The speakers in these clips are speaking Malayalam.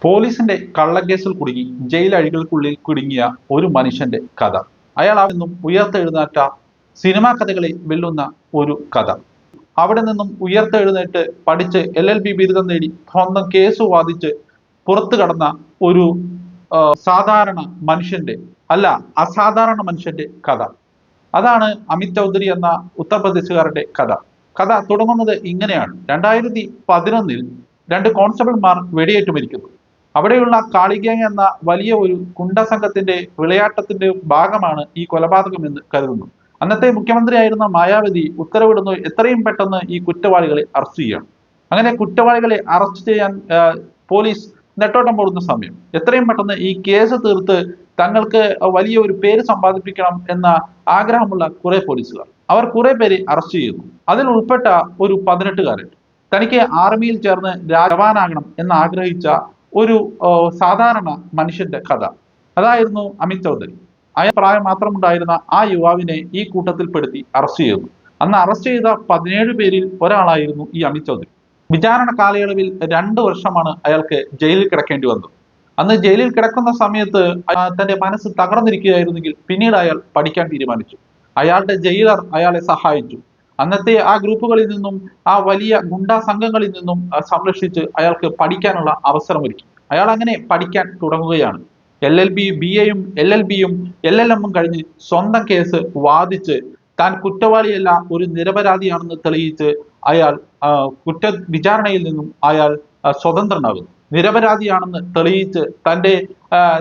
പോലീസിന്റെ കള്ളക്കേസിൽ കുടുങ്ങി ജയിലഴികൾക്കുള്ളിൽ കുടുങ്ങിയ ഒരു മനുഷ്യന്റെ കഥ. അയാൾ അവിടെ നിന്നും ഉയർത്തെഴുന്നേറ്റ സിനിമാ കഥകളെ വെല്ലുന്ന ഒരു കഥ. അവിടെ നിന്നും ഉയർത്തെഴുന്നേറ്റ് പഠിച്ച് LLB ബിരുദം നേടി സ്വന്തം കേസ് വാദിച്ച് പുറത്തു കടന്ന ഒരു സാധാരണ മനുഷ്യന്റെ അല്ല അസാധാരണ മനുഷ്യന്റെ കഥ. അതാണ് അമിത് ചൗധരി എന്ന ഉത്തർപ്രദേശുകാരന്റെ കഥ. കഥ തുടങ്ങുന്നത് ഇങ്ങനെയാണ്. 2011 രണ്ട് കോൺസ്റ്റബിൾമാർ വെടിയേറ്റ് മരിക്കുന്നു. അവിടെയുള്ള കാളിഗ്യാങ് എന്ന വലിയ ഒരു ഗുണ്ട സംഘത്തിന്റെ വിളയാട്ടത്തിന്റെ ഭാഗമാണ് ഈ കൊലപാതകം എന്ന് കരുതുന്നു. അന്നത്തെ മുഖ്യമന്ത്രിയായിരുന്ന മായാവതി ഉത്തരവിടുന്നു എത്രയും പെട്ടെന്ന് ഈ കുറ്റവാളികളെ അറസ്റ്റ് ചെയ്യണം. അങ്ങനെ കുറ്റവാളികളെ അറസ്റ്റ് ചെയ്യാൻ പോലീസ് നെട്ടോട്ടം പോടുന്ന സമയം എത്രയും പെട്ടെന്ന് ഈ കേസ് തീർത്ത് തങ്ങൾക്ക് വലിയ ഒരു പേര് സമ്പാദിപ്പിക്കണം എന്ന ആഗ്രഹമുള്ള കുറെ പോലീസുകാർ അവർ കുറെ പേരെ അറസ്റ്റ് ചെയ്യുന്നു. അതിൽ ഉൾപ്പെട്ട ഒരു 18കാരൻ തനിക്ക് ആർമിയിൽ ചേർന്ന് ജവാനാകണം എന്ന് ആഗ്രഹിച്ച ഒരു സാധാരണ മനുഷ്യന്റെ കഥ. അതായിരുന്നു അമിത് ചൗധരി. അയാൾ പ്രായം മാത്രമുണ്ടായിരുന്ന ആ യുവാവിനെ ഈ കൂട്ടത്തിൽപ്പെടുത്തി അറസ്റ്റ് ചെയ്തു. അന്ന് അറസ്റ്റ് ചെയ്ത 17 പേരിൽ ഒരാളായിരുന്നു ഈ അമിത് ചൗധരി. വിചാരണ കാലയളവിൽ 2 വർഷമാണ് അയാൾക്ക് ജയിലിൽ കിടക്കേണ്ടി വന്നത്. അന്ന് ജയിലിൽ കിടക്കുന്ന സമയത്ത് തന്റെ മനസ്സ് തകർന്നിരിക്കുകയായിരുന്നെങ്കിൽ പിന്നീട് അയാൾ പഠിക്കാൻ തീരുമാനിച്ചു. അയാളുടെ ജയിലർ അയാളെ സഹായിച്ചു. അന്നത്തെ ആ ഗ്രൂപ്പുകളിൽ നിന്നും ആ വലിയ ഗുണ്ടാ സംഘങ്ങളിൽ നിന്നും സംരക്ഷിച്ച് അയാൾക്ക് പഠിക്കാനുള്ള അവസരമൊരുക്കി. അയാൾ അങ്ങനെ പഠിക്കാൻ തുടങ്ങുകയാണ്. LLB BAയും LLBയും LLMും കഴിഞ്ഞ് സ്വന്തം കേസ് വാദിച്ച് താൻ കുറ്റവാളിയല്ല ഒരു നിരപരാധിയാണെന്ന് തെളിയിച്ച് അയാൾ വിചാരണയിൽ നിന്നും അയാൾ സ്വതന്ത്രനാകുന്നു. നിരപരാധിയാണെന്ന് തെളിയിച്ച്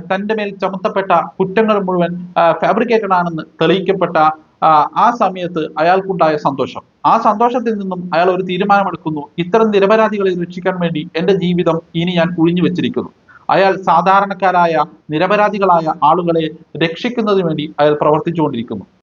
തന്റെ മേൽ ചുമത്തപ്പെട്ട കുറ്റങ്ങൾ മുഴുവൻ ഫാബ്രിക്കേറ്റഡ് ആണെന്ന് തെളിയിക്കപ്പെട്ട ആ സമയത്ത് അയാൾക്കുണ്ടായ സന്തോഷം, ആ സന്തോഷത്തിൽ നിന്നും അയാൾ ഒരു തീരുമാനമെടുക്കുന്നു. ഇത്തരം നിരപരാധികളെ രക്ഷിക്കാൻ വേണ്ടി എൻ്റെ ജീവിതം ഇനി ഞാൻ ഒഴിഞ്ഞു വെച്ചിരിക്കുന്നു. അയാൾ സാധാരണക്കാരായ നിരപരാധികളായ ആളുകളെ രക്ഷിക്കുന്നതിന് വേണ്ടി അയാൾ പ്രവർത്തിച്ചുകൊണ്ടിരിക്കുന്നു.